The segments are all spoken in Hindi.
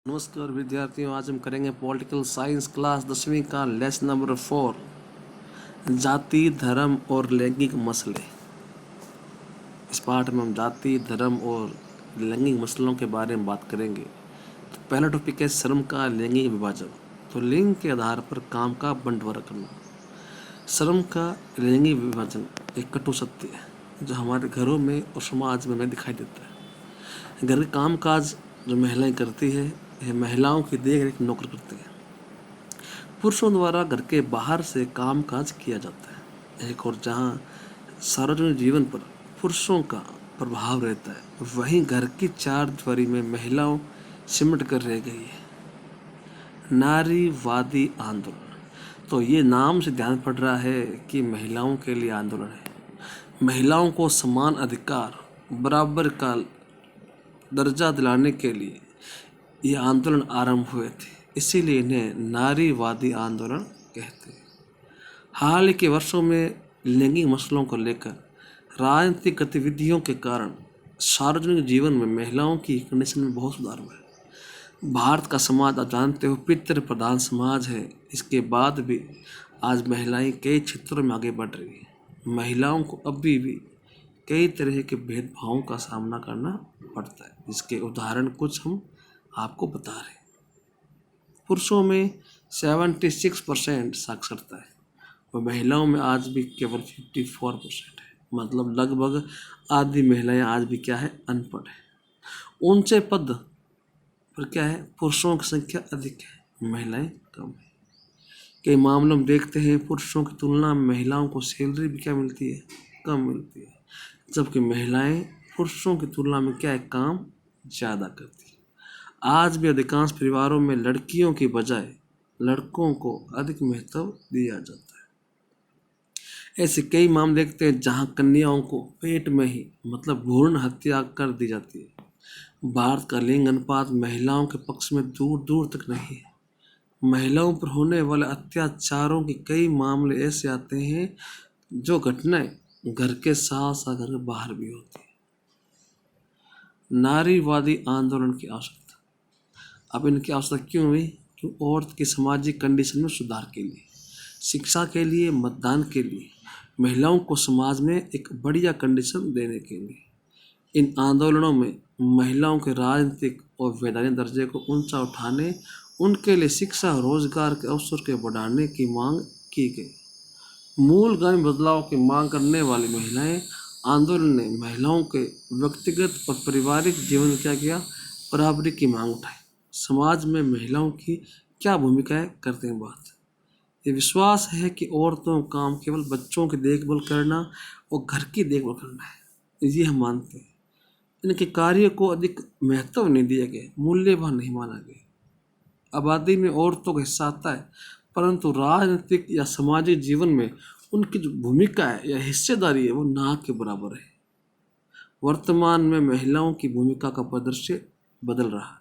नमस्कार विद्यार्थियों, आज हम करेंगे पॉलिटिकल साइंस क्लास 10वीं का लेसन नंबर 4, जाति, धर्म और लैंगिक मसले। इस पाठ में हम जाति, धर्म और लैंगिक मसलों के बारे में बात करेंगे। तो पहला टॉपिक है श्रम का लैंगिक विभाजन। तो लिंग के आधार पर काम का बंटवारा करना। श्रम का लैंगिक विभाजन एक कटु सत्य है जो हमारे घरों में और समाज में हमें दिखाई देता है। घर के काम काज जो महिलाएं करती है, यह महिलाओं की देख रेख नौकर करते हैं। पुरुषों द्वारा घर के बाहर से काम काज किया जाता है। एक और जहाँ सार्वजनिक जीवन पर पुरुषों का प्रभाव रहता है, वहीं घर की चार दीवारी में महिलाओं सिमट कर रह गई है। नारीवादी आंदोलन, तो ये नाम से ध्यान पड़ रहा है कि महिलाओं के लिए आंदोलन है। महिलाओं को समान अधिकार, बराबर का दर्जा दिलाने के लिए ये आंदोलन आरंभ हुए थे, इसीलिए इन्हें नारीवादी आंदोलन कहते हैं। हाल के वर्षों में लैंगिक मसलों को लेकर राजनीतिक गतिविधियों के कारण सार्वजनिक जीवन में महिलाओं की कंडीशन में बहुत सुधार हुआ है। भारत का समाज आप जानते हो पितृ प्रधान समाज है। इसके बाद भी आज महिलाएं कई क्षेत्रों में आगे बढ़ रही हैं। महिलाओं को अभी भी कई तरह के भेदभावों का सामना करना पड़ता है। इसके उदाहरण कुछ हम आपको बता रहे हैं। पुरुषों में 76% साक्षरता है और महिलाओं में आज भी केवल 54% है। मतलब लगभग आधी महिलाएं आज भी क्या है, अनपढ़ है। ऊंचे पद पर क्या है, पुरुषों की संख्या अधिक है, महिलाएं कम है। कई मामलों में देखते हैं पुरुषों की तुलना में महिलाओं को सैलरी भी क्या मिलती है, कम मिलती है, जबकि महिलाएं पुरुषों की तुलना में क्या है, काम ज़्यादा करती है। आज भी अधिकांश परिवारों में लड़कियों की बजाय लड़कों को अधिक महत्व दिया जाता है। ऐसे कई मामले देखते हैं जहां कन्याओं को पेट में ही मतलब भ्रूण हत्या कर दी जाती है। भारत का लिंग अनुपात महिलाओं के पक्ष में दूर दूर तक नहीं है। महिलाओं पर होने वाले अत्याचारों के कई मामले ऐसे आते हैं जो घटनाएं घर के साथ साथ घर के बाहर भी होती है। नारीवादी आंदोलन की आवश्यकता। अब इनकी आवश्यकता क्यों हुई? क्यों? औरत की सामाजिक कंडीशन में सुधार के लिए, शिक्षा के लिए, मतदान के लिए, महिलाओं को समाज में एक बढ़िया कंडीशन देने के लिए। इन आंदोलनों में महिलाओं के राजनीतिक और वैधानिक दर्जे को ऊंचा उठाने, उनके लिए शिक्षा और रोजगार के अवसर के बढ़ाने की मांग की गई। मूलगामी बदलाव की मांग करने वाली महिलाएं आंदोलन ने महिलाओं के व्यक्तिगत और पारिवारिक जीवन में क्या किया, बराबरी की मांग उठाई। समाज में महिलाओं की क्या भूमिकाएं करते हैं बात। ये विश्वास है कि औरतों का काम केवल बच्चों की देखभाल करना और घर की देखभाल करना है, ये हम मानते हैं। इनके कार्य को अधिक महत्व नहीं दिया गया, मूल्यवान नहीं माना गया। आबादी में औरतों का हिस्सा आता है, परंतु राजनीतिक या सामाजिक जीवन में उनकी जो भूमिका है या हिस्सेदारी है वो ना के बराबर है। वर्तमान में महिलाओं की भूमिका का परिदृश्य बदल रहा है।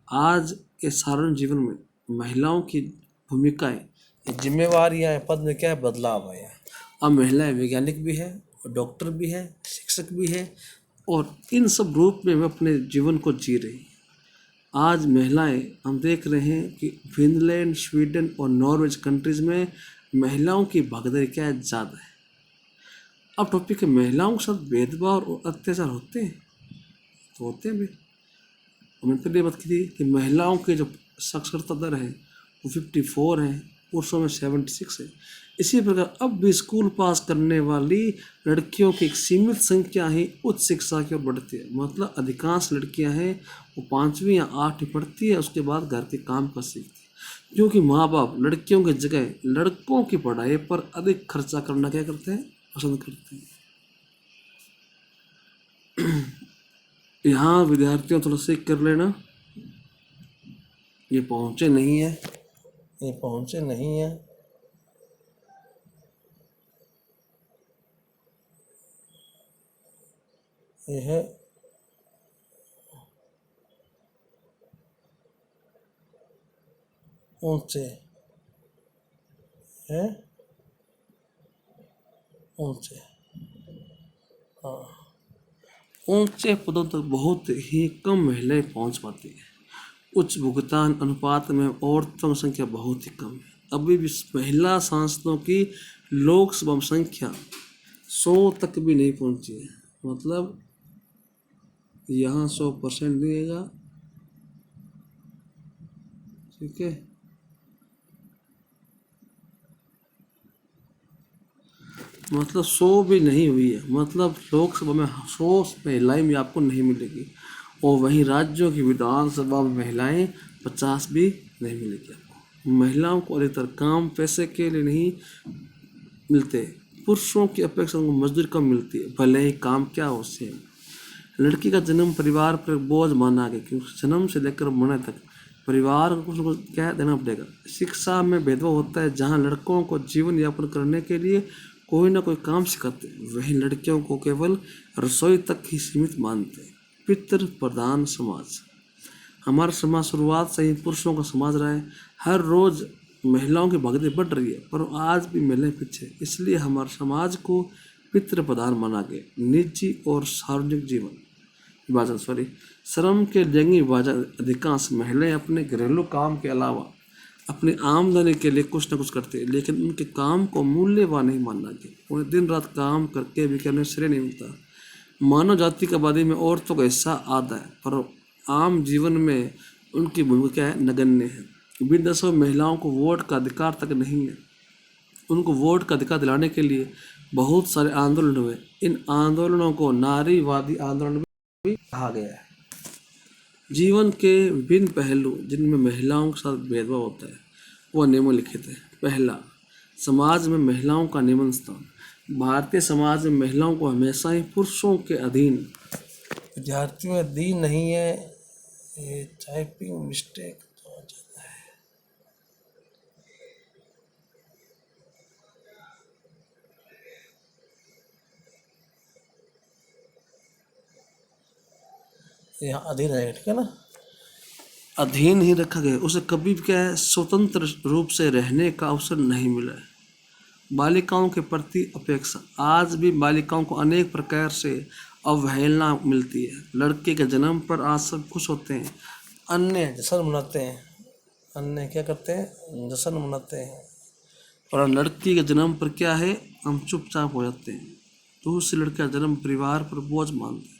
आज के साधारण जीवन में महिलाओं की भूमिकाएं, जिम्मेवारियां, पद में क्या है, बदलाव आया है। अब महिलाएं वैज्ञानिक भी है और डॉक्टर भी है, शिक्षक भी है और इन सब रूप में वे अपने जीवन को जी रही। आज महिलाएं हम देख रहे हैं कि फिनलैंड, स्वीडन और नॉर्वे कंट्रीज में महिलाओं की भागीदारी क्या है, ज़्यादा है। अब टॉपिक है महिलाओं के साथ भेदभाव और अत्याचार होते हैं, तो होते हैं भी। हमने पहले बात की थी कि महिलाओं के जो साक्षरता दर है वो 54 है, पुरुषों में 76 है। इसी प्रकार अब भी स्कूल पास करने वाली लड़कियों की एक सीमित संख्या ही उच्च शिक्षा की ओर बढ़ती है। मतलब अधिकांश लड़कियां हैं वो 5वीं या 8वीं पढ़ती है, उसके बाद घर के काम कर सीखती है, क्योंकि माँ बाप लड़कियों की जगह लड़कों की पढ़ाई पर अधिक खर्चा करना क्या करते हैं, पसंद करते हैं। यहाँ विद्यार्थियों थोड़ा सा कर लेना, ये पहुँचे नहीं है, ये पहुँचे नहीं है। ये है ऊंचे, है ऊंचे, हाँ, ऊंचे पदों तक बहुत ही कम महिलाएं पहुंच पाती हैं। उच्च भुगतान अनुपात में औरतों की संख्या बहुत ही कम है। अभी भी महिला सांसदों की लोकसभा में संख्या 100 तक भी नहीं पहुंची है। मतलब यहाँ 100% दिएगा, ठीक है। मतलब 100 भी नहीं हुई है। मतलब लोकसभा में 100 महिलाएं भी आपको नहीं मिलेगी, और वहीं राज्यों की विधानसभा में महिलाएं 50 भी नहीं मिलेगी आपको। महिलाओं को अधिकतर काम पैसे के लिए नहीं मिलते। पुरुषों की अपेक्षा उनको मजदूरी कम मिलती है, भले ही काम क्या हो सेम। लड़की का जन्म परिवार पर बोझ माना गया, क्योंकि जन्म से लेकर मरने तक परिवार को कुछ न कुछ क्या देना पड़ेगा। शिक्षा में भेदभाव होता है, जहाँ लड़कों को जीवन यापन करने के लिए कोई ना कोई काम सिखाते हैं, वहीं लड़कियों को केवल रसोई तक ही सीमित मानते हैं। पितृ प्रधान समाज, हमारा समाज शुरुआत से ही पुरुषों का समाज रहा है। हर रोज महिलाओं की भागीदारी बढ़ रही है, पर आज भी महिलाएं पीछे। इसलिए हमारे समाज को पितृ प्रधान माना गया। निजी और सार्वजनिक जीवन विभाजन श्रम के लिंग विभाजन, अधिकांश महिलाएं अपने घरेलू काम के अलावा अपनी आमदनी के लिए कुछ न कुछ करते हैं, लेकिन उनके काम को मूल्यवान नहीं माना गया। उन्हें दिन रात काम करके भी करने श्रेय नहीं मिलता। मानव जाति की आबादी में औरतों का हिस्सा आधा है, पर आम जीवन में उनकी भूमिका क्या है, नगण्य है। विदेशों में महिलाओं को वोट का अधिकार तक नहीं है। उनको वोट का अधिकार दिलाने के लिए बहुत सारे आंदोलन हुए। इन आंदोलनों को नारीवादी आंदोलन भी कहा गया है। जीवन के विभिन्न पहलू जिनमें महिलाओं के साथ भेदभाव होता है, वह निम्नलिखित है। पहला, समाज में महिलाओं का निम्न स्थान। भारतीय समाज में महिलाओं को हमेशा ही पुरुषों के अधीन, विद्यार्थियों में दी नहीं है। ये टाइपिंग मिस्टेक हो जाता है। यहाँ अधीन है, ठीक है ना, अधीन ही रखा गया। उसे कभी भी क्या है, स्वतंत्र रूप से रहने का अवसर नहीं मिला है। बालिकाओं के प्रति अपेक्षा, आज भी बालिकाओं को अनेक प्रकार से अवहेलना मिलती है। लड़के के जन्म पर आज सब खुश होते हैं, अन्य जश्न मनाते हैं। अन्य क्या करते हैं, जश्न मनाते हैं। और लड़की के जन्म पर क्या है, हम चुपचाप हो जाते हैं। दूसरी लड़की का जन्म परिवार पर बोझ मानते हैं,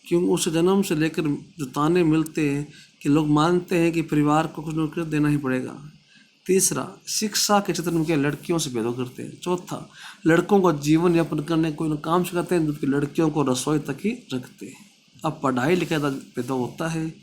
क्योंकि उस जन्म से लेकर जो ताने मिलते हैं कि लोग मानते हैं कि परिवार को कुछ न कुछ देना ही पड़ेगा। तीसरा, शिक्षा के क्षेत्र में क्या लड़कियों से भेदभाव करते हैं। चौथा, लड़कों को जीवन यापन करने कोई न काम सिखाते हैं, जबकि लड़कियों को रसोई तक ही रखते हैं। अब पढ़ाई लिखाई का भेदभाव होता है।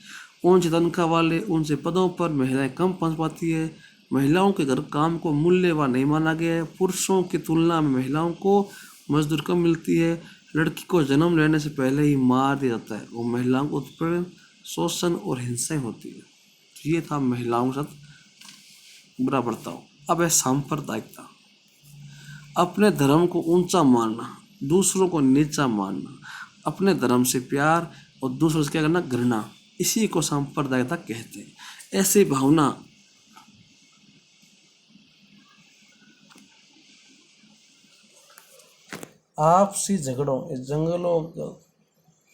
ऊंची तनख्वाह वाले उनसे पदों पर महिलाएं कम पहुंच पाती है। महिलाओं के घर काम को मूल्यवान नहीं माना गया है। पुरुषों की तुलना में महिलाओं को मजदूरी कम मिलती है। लड़की को जन्म लेने से पहले ही मार दिया जाता है। वो महिलाओं को उत्पीड़न, शोषण और हिंसाएं होती है। तो ये था महिलाओं के साथ बुरा बर्ताव। अब है सांप्रदायिकता, अपने धर्म को ऊंचा मानना, दूसरों को नीचा मानना, अपने धर्म से प्यार और दूसरों से क्या करना, घृणा, इसी को सांप्रदायिकता कहते हैं। ऐसी भावना आपसी झगड़ों, इस जंगलों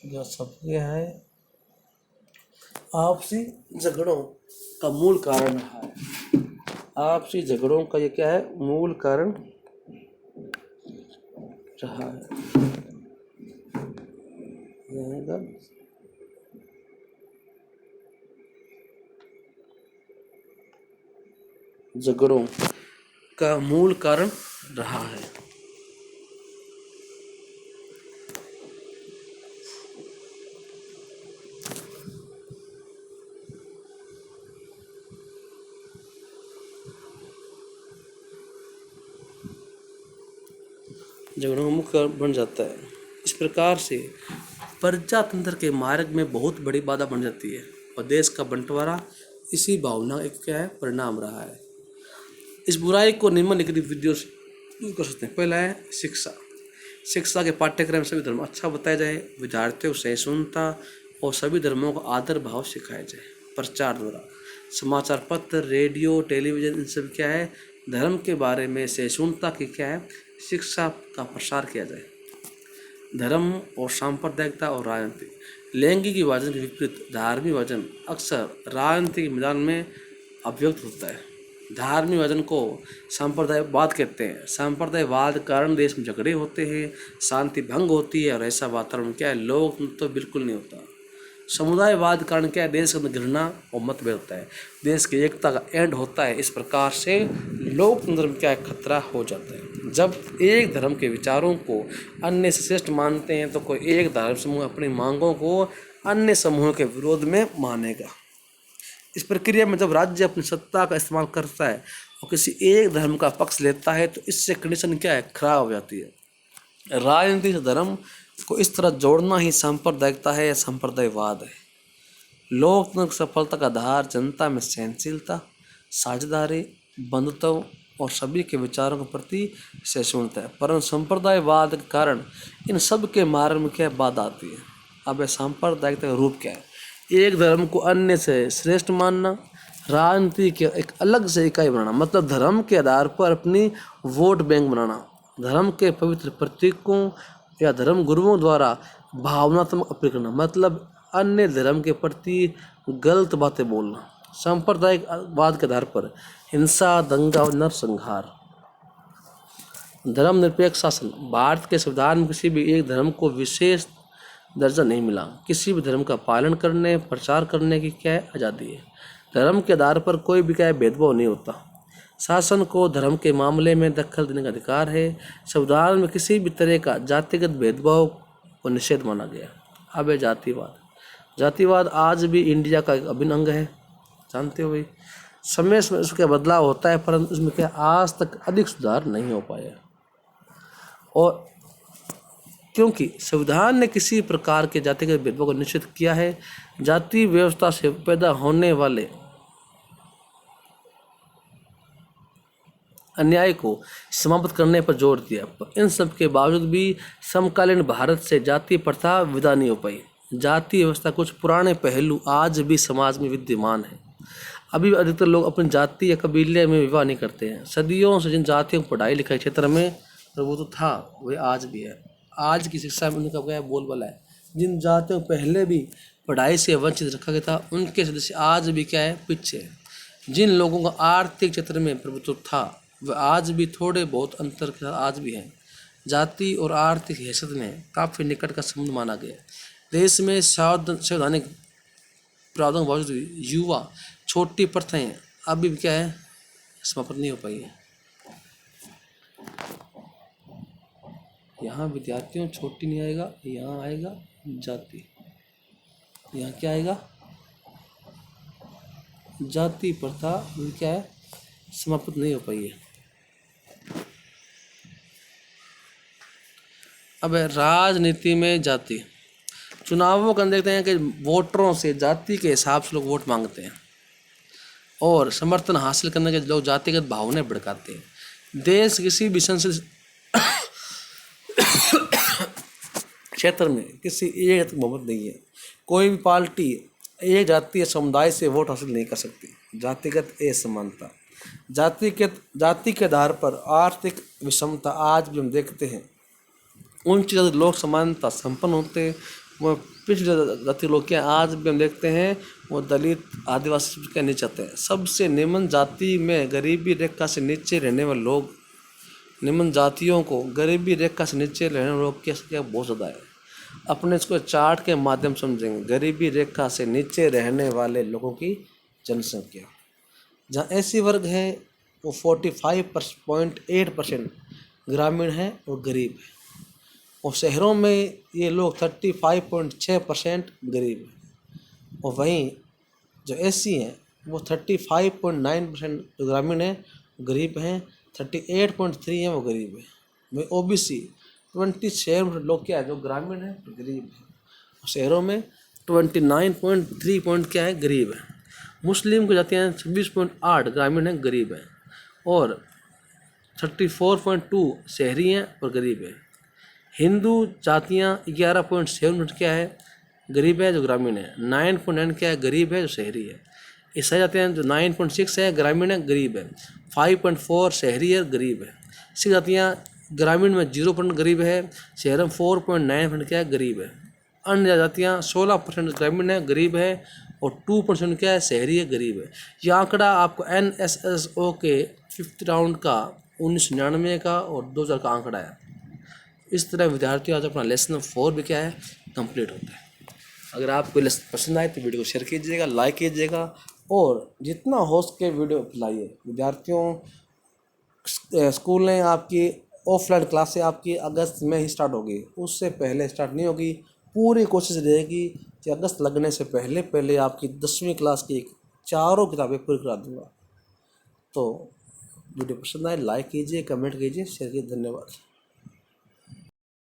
जो सबके है, आपसी झगड़ों का मूल कारण है। आपसी झगड़ों का ये क्या है, मूल कारण रहा है। झगड़ों का मूल कारण रहा है। झगड़ों का मुख्य कारण बन जाता है। इस प्रकार से प्रजातंत्र के मार्ग में बहुत बड़ी बाधा बन जाती है, और देश का बंटवारा इसी भावना एक क्या है, परिणाम रहा है। इस बुराई को निम्नलिखित विधियों से कर सकते हैं। पहला है शिक्षा। शिक्षा के पाठ्यक्रम में सभी धर्म अच्छा बताया जाए, विद्यार्थियों को सहिष्णुता और सभी धर्मों का आदर भाव सिखाया जाए। प्रचार द्वारा समाचार पत्र, रेडियो, टेलीविजन, इन सब क्या है, धर्म के बारे में सहिष्णुता की क्या है, शिक्षा का प्रसार किया जाए। धर्म और सांप्रदायिकता और राजनीति, लैंगिक विभाजन के विपरीत धार्मिक विभाजन अक्सर राजनीतिक मैदान में अभिव्यक्त होता है। धार्मिक विभाजन को सांप्रदायिकवाद कहते हैं। सांप्रदायिकवाद के कारण देश में झगड़े होते हैं, शांति भंग होती है और ऐसा वातावरण क्या है, लोकतंत्र तो बिल्कुल नहीं होता। समुदायवाद के कारण क्या है, देश के अंदर घृणा और मतभेद होता है, देश की एकता का एंड होता है। इस प्रकार से लोकतंत्र में क्या है, खतरा हो जाता है। जब एक धर्म के विचारों को अन्य से श्रेष्ठ मानते हैं तो कोई एक धर्म समूह अपनी मांगों को अन्य समूहों के विरोध में मानेगा। इस प्रक्रिया में जब राज्य अपनी सत्ता का इस्तेमाल करता है और किसी एक धर्म का पक्ष लेता है तो इससे कंडीशन क्या है, खराब हो जाती है। राजनीति से धर्म को इस तरह जोड़ना ही सांप्रदायिकता है या सांप्रदायिकवाद है। लोकतंत्र की सफलता का आधार जनता में सहनशीलता, साझेदारी, बंधुत्व और सभी के विचारों के प्रति सहिष्णुता है। परंतु सांप्रदायिकवाद के कारण इन सब के मार्ग में क्या बाधा आती है। अब सांप्रदायिकता का रूप क्या है, एक धर्म को अन्य से श्रेष्ठ मानना, राजनीति के एक अलग से इकाई बनाना, मतलब धर्म के आधार पर अपनी वोट बैंक बनाना, धर्म के पवित्र प्रतीकों या धर्म गुरुओं द्वारा भावनात्मक अपील करना, मतलब अन्य धर्म के प्रति गलत बातें बोलना, सांप्रदायिकवाद के आधार पर हिंसा, दंगा और नरसंहार। धर्मनिरपेक्ष शासन, भारत के संविधान में किसी भी एक धर्म को विशेष दर्जा नहीं मिला। किसी भी धर्म का पालन करने, प्रचार करने की क्या है, आज़ादी है। धर्म के आधार पर कोई भी क्या है, भेदभाव नहीं होता। शासन को धर्म के मामले में दखल देने का अधिकार है। संविधान में किसी भी तरह का जातिगत भेदभाव को निषेध माना गया। अब है जातिवाद। जातिवाद आज भी इंडिया का एक अभिन्न अंग है, जानते हो भाई। समय समय उसका बदलाव होता है परंतु उसमें क्या आज तक अधिक सुधार नहीं हो पाया। और क्योंकि संविधान ने किसी प्रकार के जातिगत भेदभाव को निषेध किया है, जाति व्यवस्था से पैदा होने वाले अन्याय को समाप्त करने पर जोर दिया। पर इन सब के बावजूद भी समकालीन भारत से जाति प्रथा विदा नहीं हो पाई। जाति व्यवस्था कुछ पुराने पहलू आज भी समाज में विद्यमान है। अभी अधिकतर लोग अपनी जाति या कबीले में विवाह नहीं करते हैं। सदियों से जिन जातियों को पढ़ाई लिखाई क्षेत्र में प्रभुत्व था वह आज भी है। आज की शिक्षा में उनका क्या बोलबाला है। जिन जातियों को पहले भी पढ़ाई से वंचित रखा गया था उनके सदस्य आज भी क्या है, पीछे है। जिन लोगों का आर्थिक क्षेत्र में प्रभुत्व था वह आज भी थोड़े बहुत अंतर के साथ आज भी हैं। जाति और आर्थिक हैसियत में काफ़ी निकट का संबंध माना गया। देश में संवैधानिक प्रावधान के बावजूद युवा छोटी प्रथाएं अभी भी क्या है, समाप्त नहीं हो पाई है। यहाँ विद्यार्थियों छोटी नहीं आएगा, यहाँ आएगा जाति। यहाँ क्या आएगा, जाति प्रथा भी क्या है, समाप्त नहीं हो पाई है। अब राजनीति में जाति, चुनावों का देखते हैं कि वोटरों से जाति के हिसाब से लोग वोट मांगते हैं और समर्थन हासिल करने के लोग जातिगत भावनाएं भड़काते हैं। देश किसी भी संसद क्षेत्र में किसी एक बहुमत नहीं है। कोई भी पार्टी एक जाति या समुदाय से वोट हासिल नहीं कर सकती। जातिगत असमानता, जाति के आधार पर आर्थिक विषमता आज भी हम देखते हैं। उच्च जाति लोग समानता संपन्न होते हैं, वह पिछड़े जाति लोग क्या आज भी हम देखते हैं वो दलित आदिवासी के नीचे आते हैं। सबसे निम्न जाति में गरीबी रेखा से नीचे रहने वाले लोग, निम्न जातियों को गरीबी रेखा से नीचे रहने वाले लोग क्या बहुत ज़्यादा है। अपने इसको चार्ट के माध्यम से समझेंगे। गरीबी रेखा से नीचे रहने वाले लोगों की जनसंख्या, जहाँ ऐसी वर्ग है वो 45.8% ग्रामीण है और गरीब है। और शहरों में ये लोग 35.6% गरीब है। और वहीं जो एससी हैं वो 35.9% ग्रामीण है गरीब हैं, 38.3 हैं वो गरीब है। वहीं ओबीसी 26% लोग क्या है जो ग्रामीण है तो गरीब है। शहरों में 29.3 क्या है गरीब है। मुस्लिम को जाते हैं 26.8 ग्रामीण है गरीब है और 34.2 शहरी हैं और गरीब है। हिंदू जातियाँ 11.7 क्या है गरीब है जो ग्रामीण है, 9.9 क्या है गरीब है जो शहरी है। ईसाई जातियाँ जो 9.6 है ग्रामीण है गरीब है, 5.4 शहरी है गरीब है। सिख जातियाँ ग्रामीण में 0% गरीब है, शहर में 4.9% क्या है गरीब है। अन्य जातियाँ 16% ग्रामीण है, गरीब है, और 2% क्या है, शहरी है, गरीब है। यह आंकड़ा आपको NSSO के 5th राउंड का 1999 का और 2000 का आंकड़ा है। इस तरह विद्यार्थी आज अपना लेसन 4 भी क्या है, कंप्लीट होता है। अगर आपको लेसन पसंद आए तो वीडियो को शेयर कीजिएगा, लाइक कीजिएगा, और जितना हो सके वीडियो फैलाइए। विद्यार्थियों, स्कूलें आपकी ऑफलाइन क्लासें आपकी अगस्त में ही स्टार्ट होगी, उससे पहले स्टार्ट नहीं होगी। पूरी कोशिश रहेगी कि अगस्त लगने से पहले पहले आपकी 10वीं क्लास की चारों किताबें पूरी करा दूँगा। तो वीडियो पसंद आए लाइक कीजिए, कमेंट कीजिए, शेयर कीजिए। धन्यवाद।